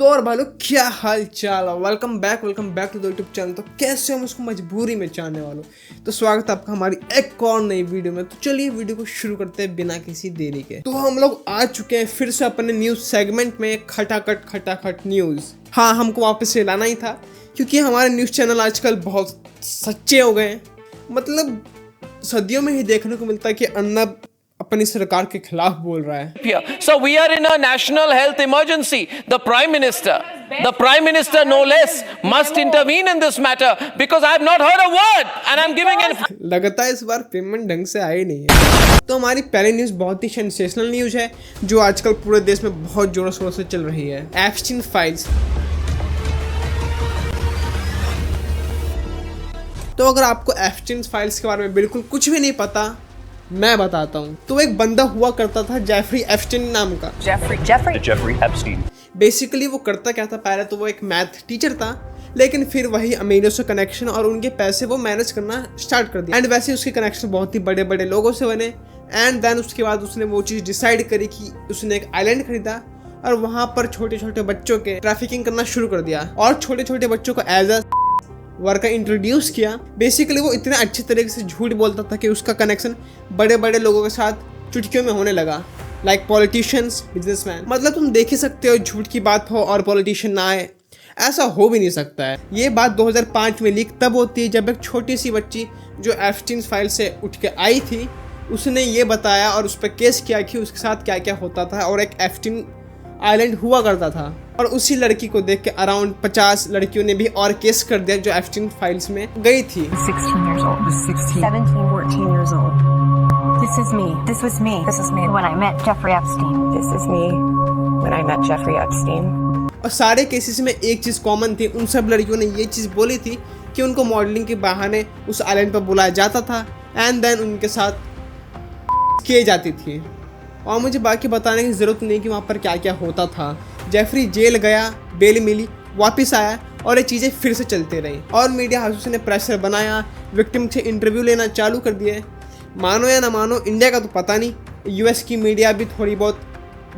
तो और भाई लोग क्या हाल चाल है। Welcome back to the YouTube channel. तो कैसे हम उसको मजबूरी में चाहने वालों, तो स्वागत है आपका हमारी एक और नई वीडियो में। तो चलिए वीडियो को शुरू करते हैं बिना किसी देरी के। तो हम लोग आ चुके हैं फिर से अपने न्यूज सेगमेंट में, खटाखट न्यूज। हाँ, हमको वापस से लाना ही था क्योंकि हमारे न्यूज चैनल आजकल बहुत सच्चे हो गए हैं। मतलब सदियों में ही देखने को मिलता है कि अन्ना अपनी सरकार के खिलाफ बोल रहा है। So we are in a national health emergency. The prime minister no less must intervene in this matter because I have not heard a word and I'm giving an लगता है इस बार पेमेंट ढंग से आई नहीं है। तो हमारी पहली न्यूज बहुत ही सेंसेशनल न्यूज है जो आजकल पूरे देश में बहुत जोरों शोरों से चल रही है। Epstein files. तो अगर आपको एप्स्टीन फाइल्स के बारे में बिल्कुल कुछ भी नहीं पता, मैं बताता हूँ। तो एक बंदा हुआ करता था जेफरी एप्स्टीन नाम का। Jeffrey Epstein. बेसिकली वो करता क्या था, पहले तो वो एक मैथ टीचर था, लेकिन फिर वही अमीरों से कनेक्शन और उनके पैसे वो मैनेज करना स्टार्ट कर दिया। एंड वैसे उसके कनेक्शन बहुत ही बड़े बड़े लोगों से बने। एंड देन उसके बाद उसने वो चीज़ डिसाइड करी कि उसने एक आइलैंड खरीदा और वहाँ पर छोटे छोटे बच्चों के ट्रैफिकिंग करना शुरू कर दिया और छोटे छोटे बच्चों को एज अ वर्कर इंट्रोड्यूस किया। बेसिकली वो इतने अच्छे तरीके से झूठ बोलता था कि उसका कनेक्शन बड़े बड़े लोगों के साथ चुटकियों में होने लगा, लाइक पॉलिटिशियंस, बिजनेसमैन। मतलब तुम देख ही सकते हो, झूठ की बात हो और पॉलिटिशियन ना आए, ऐसा हो भी नहीं सकता है। ये बात 2005 में लीक तब होती है जब एक छोटी सी बच्ची जो एप्स्टीन फाइल से उठ के आई थी, उसने ये बताया और उस पर केस किया कि उसके साथ क्या क्या होता था और एक एप्स्टीन आइलैंड हुआ करता था। और उसी लड़की को देख के अराउंड 50 लड़कियों ने भी और केस कर दिया जो एप्स्टीन फाइल्स में गई थी। 16 years old. 17, 14 years old. This is me. This was me. This is me when I met Jeffrey Epstein. This is me when I met Jeffrey Epstein. और सारे केसेस में एक चीज़ कॉमन थी, उन सब लड़कियों ने ये चीज़ बोली थी कि उनको मॉडलिंग के बहाने उस आइलैंड पर बुलाया जाता था एंड देन उनके साथ किए जाती थी। और मुझे बाकी बताने की ज़रूरत नहीं कि वहाँ पर क्या क्या होता था। जेफरी जेल गया, बेल मिली, वापस आया और ये चीज़ें फिर से चलती रही और मीडिया हाउस ने प्रेशर बनाया, विक्टिम से इंटरव्यू लेना चालू कर दिए। मानो या ना मानो, इंडिया का तो पता नहीं, यूएस की मीडिया भी थोड़ी बहुत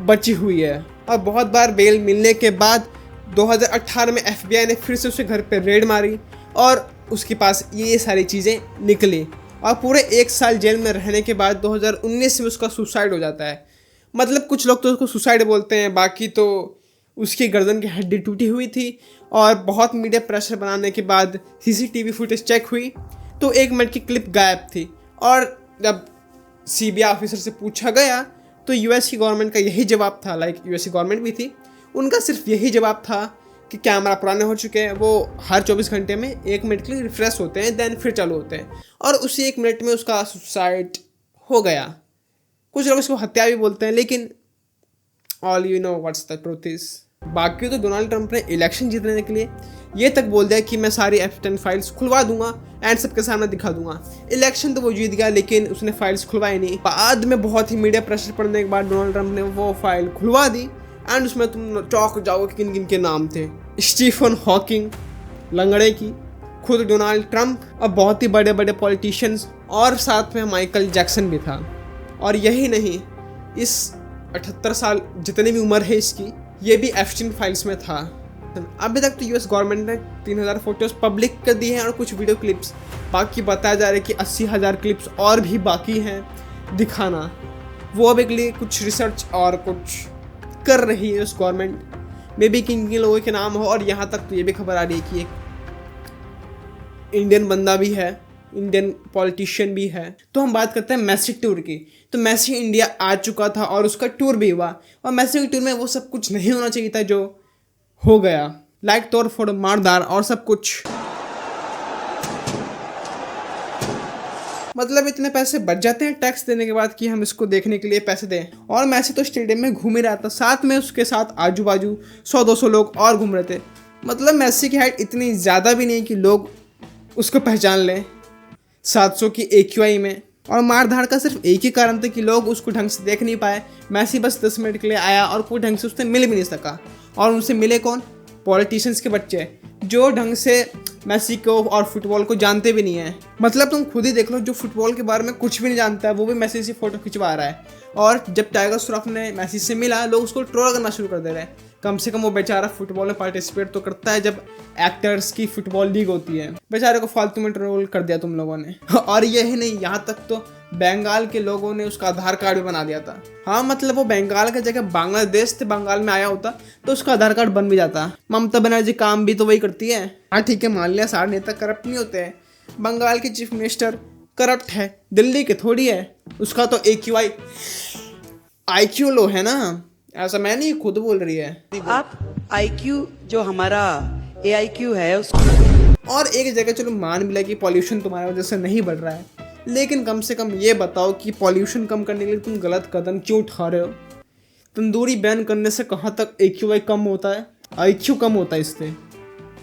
बची हुई है। और बहुत बार बेल मिलने के बाद 2018 में FBI ने फिर से उसके घर पर रेड मारी और उसके पास ये सारी चीज़ें निकली और पूरे 1 साल जेल में रहने के बाद 2019 में उसका सुसाइड हो जाता है। मतलब कुछ लोग तो उसको सुसाइड बोलते हैं, बाकी तो उसकी गर्दन की हड्डी टूटी हुई थी। और बहुत मीडिया प्रेशर बनाने के बाद CCTV फुटेज चेक हुई तो 1 मिनट की क्लिप गायब थी। और जब CBI ऑफिसर से पूछा गया तो US की गवर्नमेंट का यही जवाब था, लाइक US की गवर्नमेंट भी थी, उनका सिर्फ यही जवाब था कि कैमरा पुराने हो चुके हैं, वो हर 24 घंटे में 1 मिनट के लिए रिफ्रेश होते हैं, देन फिर चालू होते हैं। और उसी 1 मिनट में उसका सुसाइड हो गया। कुछ लोग इसको हत्या भी बोलते हैं, लेकिन all you know what's the truth is. बाकी तो डोनाल्ड ट्रंप ने इलेक्शन जीतने के लिए ये तक बोल दिया कि मैं सारी एप्स्टीन फाइल्स खुलवा दूंगा एंड सबके सामने दिखा दूंगा। इलेक्शन तो वो जीत गया, लेकिन उसने फाइल्स खुलवाई नहीं। बाद में बहुत ही मीडिया प्रेशर पड़ने के बाद डोनाल्ड ट्रंप ने वो फाइल खुलवा दी एंड उसमें तुम चौंक जाओगे किन किन के नाम थे। स्टीफन हॉकिंग, लंगड़े की, खुद डोनाल्ड ट्रंप और बहुत ही बड़े बड़े पॉलिटिशियंस, और साथ में माइकल जैक्सन भी था। और यही नहीं, इस 78 साल जितनी भी उम्र है इसकी, ये भी एप्स्टीन फाइल्स में था। अभी तक तो US गवर्नमेंट ने 3000 फोटोज पब्लिक कर दी हैं और कुछ वीडियो क्लिप्स। बाकी बताया जा रहा है कि 80,000 क्लिप्स और भी बाकी हैं दिखाना। वो अब एक लिए कुछ रिसर्च और कुछ कर रही है उस गवर्नमेंट में भी किन किन लोगों के नाम हो। और यहाँ तक तो ये भी खबर आ रही है कि एक इंडियन बंदा भी है, इंडियन पॉलिटिशियन भी है। तो हम बात करते हैं मेसी टूर की। तो मेसी इंडिया आ चुका था और उसका टूर भी हुआ और मेसी के टूर में वो सब कुछ नहीं होना चाहिए था जो हो गया, लाइक तोड़ फोड़, मारदार और सब कुछ। मतलब इतने पैसे बच जाते हैं टैक्स देने के बाद कि हम इसको देखने के लिए पैसे दें। और मेसी तो स्टेडियम में घूम ही रहा था, साथ में उसके साथ आजू बाजू 100-200 लोग और घूम रहे थे। मतलब मेसी की हाइट इतनी ज़्यादा भी नहीं कि लोग उसको पहचान लें 700 की AQI में। और मारधाड़ का सिर्फ एक ही कारण था कि लोग उसको ढंग से देख नहीं पाए। मेसी बस 10 मिनट के लिए आया और कोई ढंग से उससे मिल भी नहीं सका। और उनसे मिले कौन? पॉलिटिशियंस के बच्चे जो ढंग से मेसी को और फुटबॉल को जानते भी नहीं है। मतलब तुम खुद ही देख लो, जो फुटबॉल के बारे में कुछ भी नहीं जानता है वो भी मेसी से फोटो खिंचवा रहा है। और जब टाइगर श्रॉफ ने मेसी से मिला, लोग उसको ट्रोल करना शुरू कर दे रहे हैं कम से कम वो बेचारा फुटबॉल में पार्टिसिपेट तो करता है जब एक्टर्स की फुटबॉल लीग होती है। बेचारे को फालतू में ट्रोल कर दिया तुम लोगों ने। और यही नहीं, यहाँ तक तो बंगाल के लोगों ने उसका आधार कार्ड भी बना दिया था। हाँ मतलब वो बंगाल की जगह बांग्लादेश से बंगाल में आया होता तो उसका आधार कार्ड बन भी जाता। ममता बनर्जी काम भी तो वही करती है। हाँ ठीक है, मान लिया सारे नेता करप्ट नहीं होते हैं, बंगाल के चीफ मिनिस्टर करप्ट है, दिल्ली के थोड़ी है। उसका तो AQI IQ लो है ना, ऐसा मैं नहीं, खुद बोल रही है। आप IQ जो हमारा AIQ है उसको, और एक जगह चलो मान भी लिया कि पॉल्यूशन तुम्हारी वजह से नहीं बढ़ रहा है, लेकिन कम से कम ये बताओ कि पॉल्यूशन कम करने के लिए तुम गलत कदम क्यों उठा रहे हो। तंदूरी बैन करने से कहाँ तक AQI कम होता है, IQ कम होता है इससे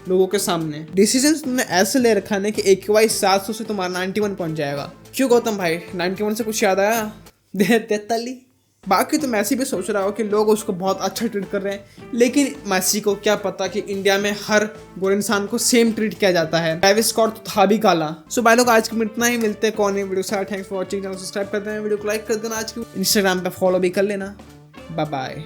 लोगों के सामने। डिसीजन तुमने ऐसे ले रखा है कि AQI 700 से तुम्हारा 91 पहुंच जाएगा। क्यों गौतम भाई, 91 से कुछ याद आया? 43। बाकी तो मैसी भी सोच रहा हो कि लोग उसको बहुत अच्छा ट्रीट कर रहे हैं, लेकिन मैसी को क्या पता कि इंडिया में हर गोरे इंसान को सेम ट्रीट किया जाता है। ट्रैविस स्कॉट तो था भी काला। सो भाई लोग आज के इतना ही, मिलते हैं कौन है वीडियो से। Thanks for watching, channel subscribe कर देना, वीडियो को लाइक कर देना, आज की इंस्टाग्राम पे फॉलो भी कर लेना। Bye bye.